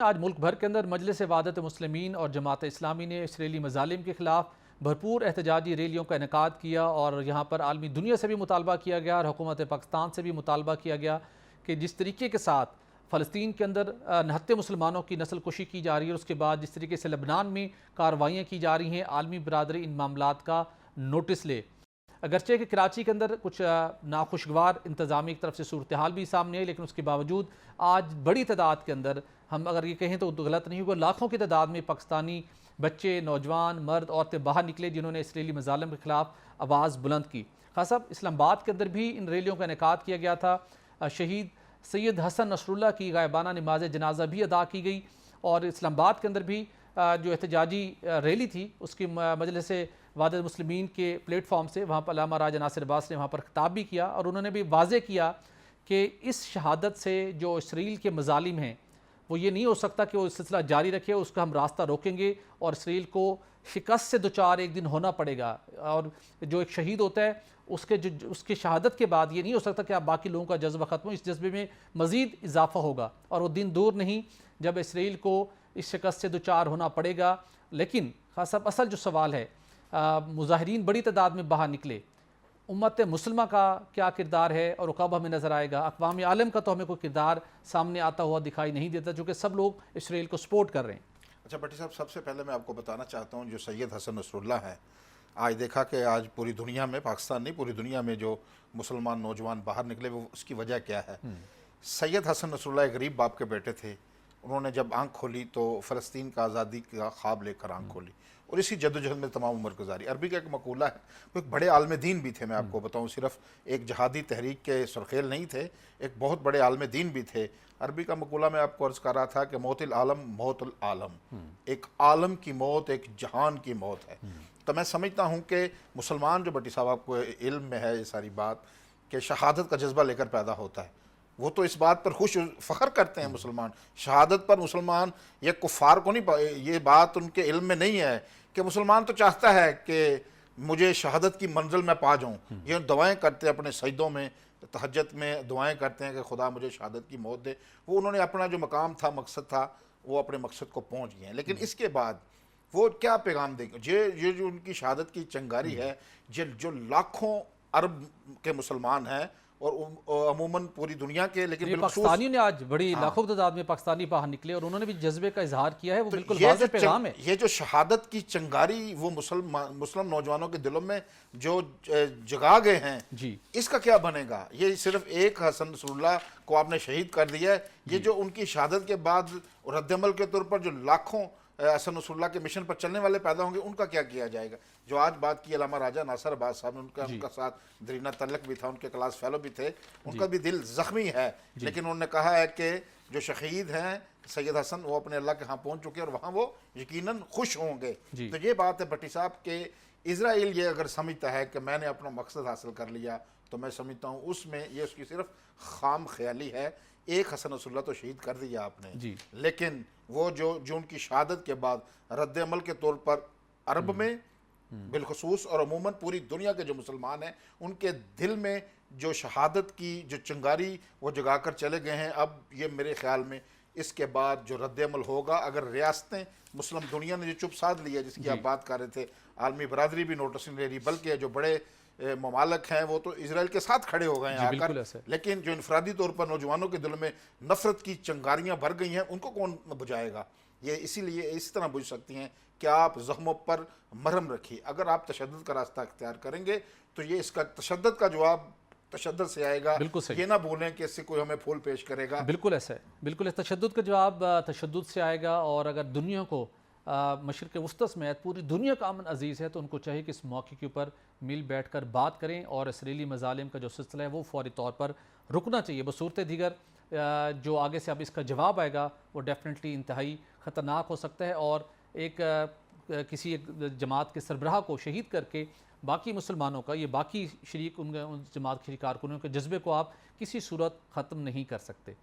आज मुल्क भर के अंदर मजलिस वहादत मुस्लिमीन और जमात इस्लामी ने इसराइली मजालिम के खिलाफ भरपूर एहतजाजी रैलियों का इनेकाद किया और यहाँ पर आलमी दुनिया से भी मुतालबा किया गया और हुकूमत पाकिस्तान से भी मुतालबा किया गया कि जिस तरीके के साथ फ़लस्तीन के अंदर नहत्ते मुसलमानों की नस्ल कुशी की जा रही है, उसके बाद जिस तरीके से लबनान में कार्रवाइयाँ की जा रही हैं, आलमी बरादरी इन मामलात का नोटिस ले। अगरचे कि कराची के अंदर कुछ नाखुशगवार इंतज़ामी की तरफ से सूरत हाल भी सामने आई, लेकिन उसके बावजूद आज बड़ी तादाद के अंदर, हम अगर ये कहें तो गलत नहीं होगा, लाखों की तादाद में पाकिस्तानी बच्चे, नौजवान, मर्द, औरतें बाहर निकले जिन्होंने इसराइली मज़ालिम के ख़िलाफ़ आवाज़ बुलंद की। खास अब इस्लामाबाद के अंदर भी इन रैलियों का इनेकाद किया गया था। शहीद सैयद हसन नसरुल्लाह की गायबाना नमाज जनाजा भी अदा की गई और इस्लामाबाद के अंदर भी जो एहतजाजी रैली थी उसकी मजलिस वहादत मुस्लिमीन के प्लेटफॉर्म से वहाँ पर अल्लामा राजा नासिर अब्बास ने वहाँ पर खिताब भी किया और उन्होंने भी वाज़े किया कि इस शहादत से जो इसराइल के मजालिम हैं वो ये नहीं हो सकता कि वो सिलसिला जारी रखे, उसका हम रास्ता रोकेंगे और इसराइल को शिकस्त से दुचार एक दिन होना पड़ेगा। और जो एक शहीद होता है उसके शहादत के बाद ये नहीं हो सकता कि आप बाकी लोगों का जज्बा ख़त्म हो, इस जज्बे में मज़ीद इजाफा होगा और वो दिन दूर नहीं जब इसराइल को इस शिकस्त से दुचार होना पड़ेगा। लेकिन खास अब असल जो सवाल है, मुजाहिरीन बड़ी तादाद में बाहर निकले, उम्मत मुसलमा का क्या किरदार है और कब हमें नज़र आएगा? अक़वाम आलम का तो हमें कोई किरदार सामने आता हुआ दिखाई नहीं देता, चूँकि सब लोग इसराइल को सपोर्ट कर रहे हैं। अच्छा भट्टी साहब, सबसे पहले मैं आपको बताना चाहता हूँ, जो सैयद हसन नसरुल्लाह हैं, आज देखा कि आज पूरी दुनिया में, पाकिस्तान नहीं पूरी दुनिया में जो मुसलमान नौजवान बाहर निकले, वो उसकी वजह क्या है? सैयद हसन नसरुल्लाह एक गरीब बाप के बेटे थे। उन्होंने जब आंख खोली तो फ़लस्तीन का आज़ादी का ख्वाब लेकर आंख खोली और इसी जद्दोजहद में तमाम उम्र गुजारी। अरबी का एक मकूला है, वो एक बड़े आलम दीन भी थे। मैं आपको बताऊं, सिर्फ एक जहादी तहरीक के सरखेल नहीं थे, एक बहुत बड़े आलम दीन भी थे। अरबी का मकूला मैं आपको अर्ज़ कर रहा था कि मौतिल आलम मौतुल आलम, एक आलम की मौत एक जहान की मौत है। तो मैं समझता हूँ कि मुसलमान जो भट्टी साहब, आपको इल्म में है ये सारी बात कि शहादत का जज्बा लेकर पैदा होता है, वो तो इस बात पर खुश फ़ख्र करते हैं मुसलमान, शहादत पर मुसलमान, ये कुफ़ार को नहीं, ये बात उनके इल्म में नहीं है कि मुसलमान तो चाहता है कि मुझे शहादत की मंजिल में पा जाऊँ। ये दुआएं करते हैं अपने सजदों में, तहज्जुद में दुआएं करते हैं कि खुदा मुझे शहादत की मौत दे। वो उन्होंने अपना जो मकाम था, मकसद था, वो अपने मकसद को पहुँच गए हैं। लेकिन इसके बाद वो क्या पैगाम देंगे? ये जो उनकी शहादत की चंगारी है, जो लाखों अरब के मुसलमान हैं और अमूमन पूरी दुनिया के, लेकिन पाकिस्तानियों ने आज बड़ी लाखों की तादाद में पाकिस्तानी बाहर निकले और उन्होंने भी जज्बे का इजहार किया है। वो बिल्कुल वाज़ेह पैगाम है। ये जो शहादत की चंगारी वो मुस्लिम नौजवानों के दिलों में जो जगा गए हैं जी, इसका क्या बनेगा? ये सिर्फ एक हसन नसरुल्लाह को आपने शहीद कर दिया है। ये जो उनकी शहादत के बाद रद्दअमल के तौर पर जो लाखों हसन नसरुल्लाह के मिशन पर चलने वाले पैदा होंगे, उनका क्या किया जाएगा? जो आज बात की अल्लामा राजा नासिर अब्बास साहब ने, उनका साथ दरीना तलक भी था, उनके क्लास फेलो भी थे, उनका भी दिल जख्मी है। लेकिन उन्होंने कहा है कि जो शहीद हैं सैयद हसन, वो अपने अल्लाह के यहाँ पहुँच चुके हैं और वहाँ वो यकीनन खुश होंगे। तो ये बात है भट्टी साहब के इजराइल ये अगर समझता है कि मैंने अपना मकसद हासिल कर लिया, तो मैं समझता हूँ उसमें ये उसकी सिर्फ खाम ख्याली है। एक हसन नसरुल्लाह तो शहीद कर दिया आपने जी, लेकिन वो जो उनकी शहादत के बाद रद्द अमल के तौर पर अरब में बिलखसूस और अमूमन पूरी दुनिया के जो मुसलमान हैं, उनके दिल में जो शहादत की जो चिंगारी वो जगा कर चले गए हैं। अब ये मेरे ख्याल में इसके बाद जो रद्द अमल होगा, अगर रियासतें, मुस्लिम दुनिया ने जो चुप साध लिया जिसकी आप बात कर रहे थे, आलमी बरादरी भी नोटिस नहीं ले रही, बल्कि जो बड़े ममालक हैं वो तो इसराइल के साथ खड़े हो गए हैं आकर। लेकिन जो इनफरादी तौर पर नौजवानों के दिल में नफरत की चिंगारियां भर गई हैं, उनको कौन बुझाएगा? ये इसीलिए इस तरह बुझ सकती हैं कि आप जख्मों पर मरहम रखिए। अगर आप तशद्दुद का रास्ता अख्तियार करेंगे तो ये इसका तशद्दुद का जवाब तशद्दुद से आएगा। ये ना भूलें कि इससे कोई हमें फूल पेश करेगा। बिल्कुल ऐसा है, बिल्कुल तशद्दुद का जवाब तशद्दुद से आएगा। और अगर दुनिया को मशरिक़ वुस्ता समेत पूरी दुनिया का अमन अजीज़ है तो उनको चाहिए कि इस मौके के ऊपर मिल बैठ कर बात करें और इसराइली मज़ालिम का जो सिलसिला है वो फौरी तौर पर रुकना चाहिए। बसूरत दीगर जो आगे से अब इसका जवाब आएगा वो डेफिनेटली इंतहाई ख़तरनाक हो सकता है और किसी एक जमात के सरबराह को शहीद करके बाकी मुसलमानों का, ये बाकी शरीक उन जमात के कारकुनों के जज्बे को आप किसी सूरत ख़त्म नहीं कर सकते।